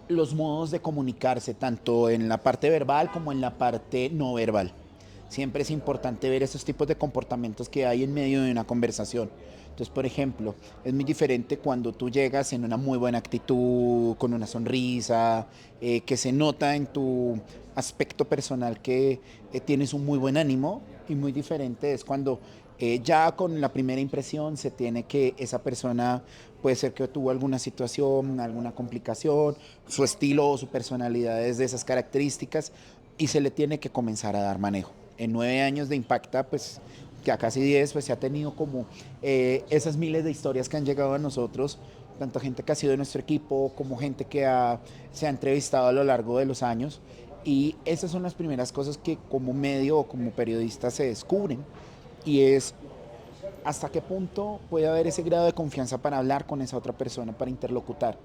los modos de comunicarse, tanto en la parte verbal como en la parte no verbal. Siempre es importante ver esos tipos de comportamientos que hay en medio de una conversación. Entonces, por ejemplo, es muy diferente cuando tú llegas en una muy buena actitud, con una sonrisa, que se nota en tu aspecto personal que tienes un muy buen ánimo, y muy diferente es cuando ya con la primera impresión se tiene que esa persona puede ser que tuvo alguna situación, alguna complicación, su estilo o su personalidad es de esas características y se le tiene que comenzar a dar manejo. En 9 años de Impacta, pues ya casi 10, pues se ha tenido como esas miles de historias que han llegado a nosotros, tanto gente que ha sido de nuestro equipo como gente que se ha entrevistado a lo largo de los años. Y esas son las primeras cosas que como medio o como periodista se descubren. Y es hasta qué punto puede haber ese grado de confianza para hablar con esa otra persona, para interlocutar.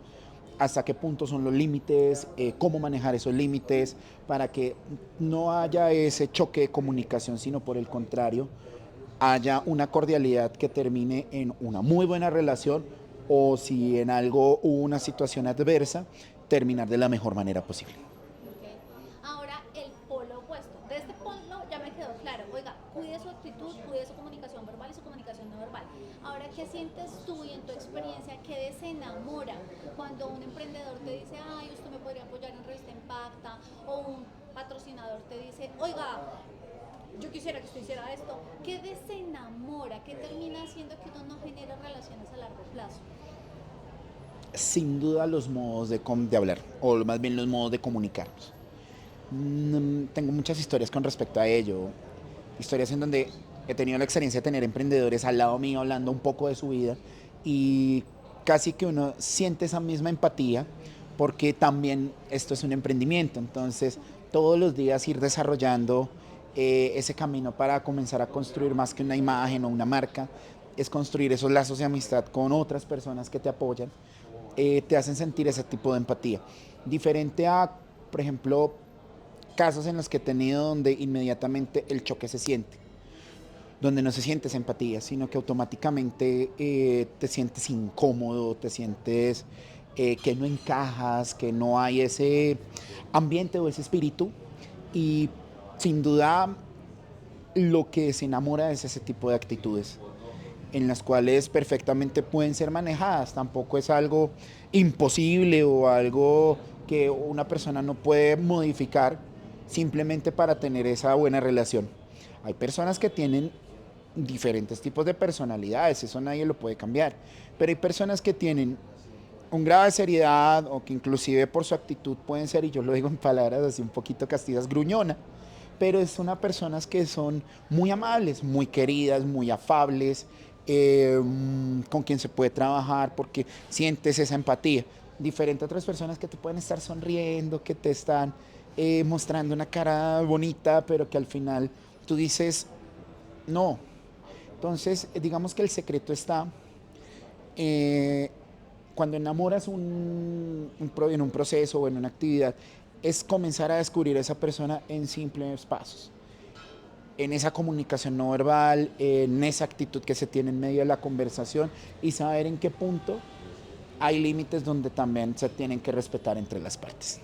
Hasta qué punto son los límites, cómo manejar esos límites, para que no haya ese choque de comunicación, sino por el contrario, haya una cordialidad que termine en una muy buena relación o si en algo hubo una situación adversa, terminar de la mejor manera posible. Okay. Ahora el polo opuesto. De este polo ya me quedó claro. Oiga, cuide su actitud, cuide su comunicación verbal y su comunicación no verbal. Ahora, ¿qué sientes tú y en tu experiencia que desenamora cuando un emprendedor te dice, ay, usted me podría apoyar en Revista Impacta? O un patrocinador te dice, oiga, yo quisiera que usted hiciera esto. ¿Qué desenamora? ¿Qué termina haciendo que uno no genere relaciones a largo plazo? Sin duda los modos de hablar, o más bien los modos de comunicarnos. Tengo muchas historias con respecto a ello. Historias en donde he tenido la experiencia de tener emprendedores al lado mío hablando un poco de su vida y casi que uno siente esa misma empatía porque también esto es un emprendimiento. Entonces, todos los días ir desarrollando ese camino para comenzar a construir más que una imagen o una marca, es construir esos lazos de amistad con otras personas que te apoyan, te hacen sentir ese tipo de empatía. Diferente a, por ejemplo, casos en los que he tenido donde inmediatamente el choque se siente, donde no se sientes empatía, sino que automáticamente te sientes incómodo, te sientes que no encajas, que no hay ese ambiente o ese espíritu. Y sin duda lo que se enamora es ese tipo de actitudes en las cuales perfectamente pueden ser manejadas. Tampoco es algo imposible o algo que una persona no puede modificar simplemente para tener esa buena relación. Hay personas que tienen diferentes tipos de personalidades, eso nadie lo puede cambiar, pero hay personas que tienen un grado de seriedad o que inclusive por su actitud pueden ser, y yo lo digo en palabras así un poquito castigas, gruñona, pero son personas que son muy amables, muy queridas, muy afables, con quien se puede trabajar porque sientes esa empatía. Diferente a otras personas que te pueden estar sonriendo, que te están mostrando una cara bonita, pero que al final tú dices, no. Entonces, digamos que el secreto está eh, cuando enamoras en un proceso o en una actividad, es comenzar a descubrir a esa persona en simples pasos, en esa comunicación no verbal, en esa actitud que se tiene en medio de la conversación y saber en qué punto hay límites donde también se tienen que respetar entre las partes.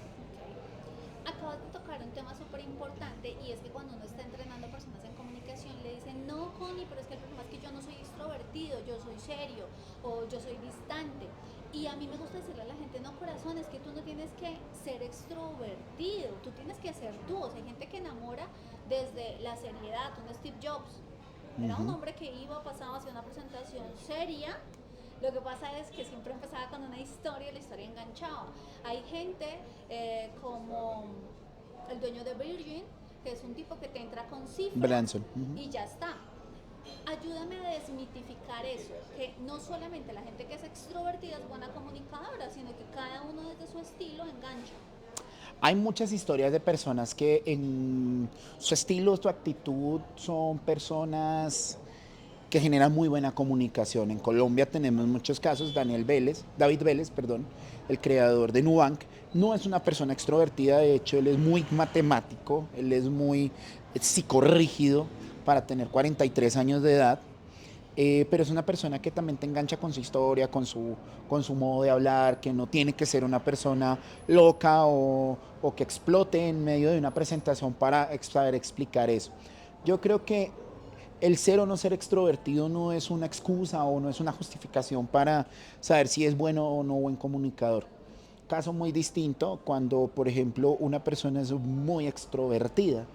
Okay. Acabas de tocar un tema súper importante y es que cuando uno está entrenando a personas en comunicación le dicen, no, Connie, pero es que el problema es que yo no soy extrovertido, yo soy serio o yo soy distante. Y a mí me gusta decirle a la gente, no, corazón, es que tú no tienes que ser extrovertido, tú tienes que ser tú. O sea, hay gente que enamora desde la seriedad, un Steve Jobs. Era un hombre que iba, pasaba, hacía una presentación seria. Lo que pasa es que siempre empezaba con una historia y la historia enganchaba. Hay gente como el dueño de Virgin, que es un tipo que te entra con cifras Branson. y ya está. Ayúdame a desmitificar eso, que no solamente la gente que es extrovertida es buena comunicadora, sino que cada uno desde su estilo engancha. Hay muchas historias de personas que en su estilo, su actitud, son personas que generan muy buena comunicación. En Colombia tenemos muchos casos. David Vélez, perdón, el creador de Nubank, no es una persona extrovertida, de hecho él es muy matemático, él es muy psicorrígido para tener 43 años de edad, pero es una persona que también te engancha con su historia, con su modo de hablar, que no tiene que ser una persona loca o que explote en medio de una presentación para saber explicar eso. Yo creo que el ser o no ser extrovertido no es una excusa o no es una justificación para saber si es bueno o no buen comunicador. Caso muy distinto cuando, por ejemplo, una persona es muy extrovertida.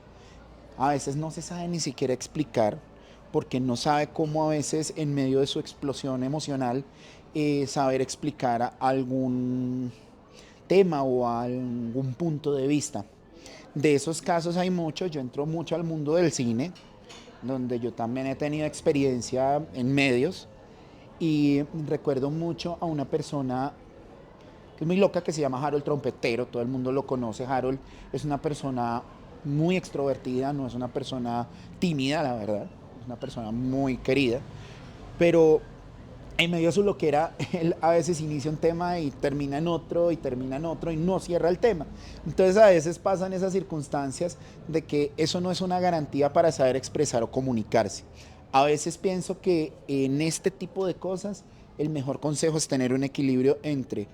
A veces no se sabe ni siquiera explicar porque no sabe cómo a veces en medio de su explosión emocional saber explicar algún tema o algún punto de vista. De esos casos hay muchos, yo entro mucho al mundo del cine, donde yo también he tenido experiencia en medios y recuerdo mucho a una persona que es muy loca que se llama Harold Trompetero, todo el mundo lo conoce. Harold es una persona muy extrovertida, no es una persona tímida, la verdad, es una persona muy querida, pero en medio de su loquera, él a veces inicia un tema y termina en otro y termina en otro y no cierra el tema. Entonces a veces pasan esas circunstancias de que eso no es una garantía para saber expresar o comunicarse. A veces pienso que en este tipo de cosas el mejor consejo es tener un equilibrio entre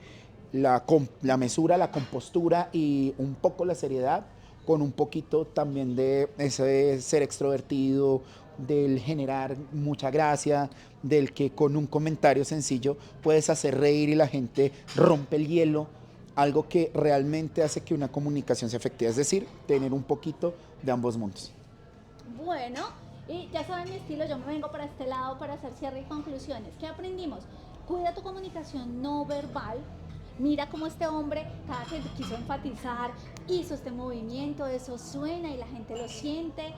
la mesura, la compostura y un poco la seriedad, con un poquito también de ese ser extrovertido, del generar mucha gracia, del que con un comentario sencillo puedes hacer reír y la gente rompe el hielo, algo que realmente hace que una comunicación sea efectiva, es decir, tener un poquito de ambos mundos. Bueno, y ya saben mi estilo, yo me vengo para este lado para hacer cierre y conclusiones. ¿Qué aprendimos? Cuida tu comunicación no verbal. Mira cómo este hombre, cada que quiso enfatizar, hizo este movimiento, eso suena y la gente lo siente.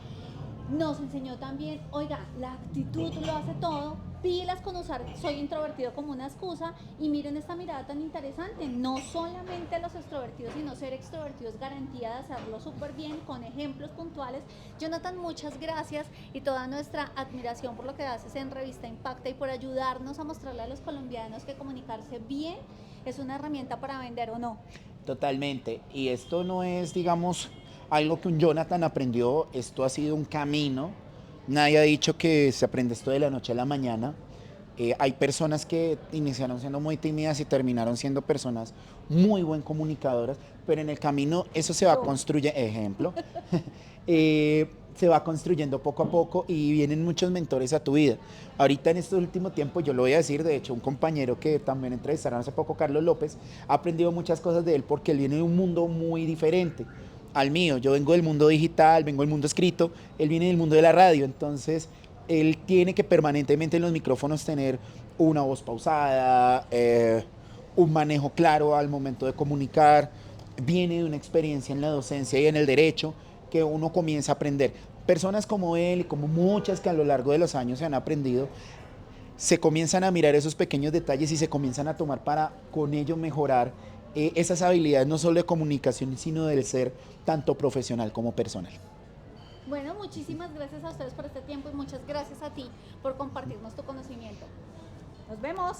Nos enseñó también, oiga, la actitud lo hace todo, pilas con usar soy introvertido como una excusa y miren esta mirada tan interesante, no solamente los extrovertidos, sino ser extrovertidos es garantía de hacerlo súper bien con ejemplos puntuales. Jonathan, muchas gracias y toda nuestra admiración por lo que haces en Revista Impacta y por ayudarnos a mostrarle a los colombianos que comunicarse bien es una herramienta para vender o no. Totalmente. Y esto no es, digamos, algo que un Jonathan aprendió, esto ha sido un camino. Nadie ha dicho que se aprende esto de la noche a la mañana. Hay personas que iniciaron siendo muy tímidas y terminaron siendo personas muy buen comunicadoras, pero en el camino eso se va construyendo, ejemplo, se va construyendo poco a poco y vienen muchos mentores a tu vida. Ahorita en este último tiempo, yo lo voy a decir, de hecho un compañero que también entrevistaron hace poco, Carlos López, ha aprendido muchas cosas de él porque él viene de un mundo muy diferente al mío. Yo vengo del mundo digital, vengo del mundo escrito, él viene del mundo de la radio, entonces él tiene que permanentemente en los micrófonos tener una voz pausada, un manejo claro al momento de comunicar, viene de una experiencia en la docencia y en el derecho que uno comienza a aprender. Personas como él y como muchas que a lo largo de los años se han aprendido, se comienzan a mirar esos pequeños detalles y se comienzan a tomar para con ello mejorar esas habilidades no solo de comunicación, sino del ser tanto profesional como personal. Bueno, muchísimas gracias a ustedes por este tiempo y muchas gracias a ti por compartirnos tu conocimiento. Nos vemos.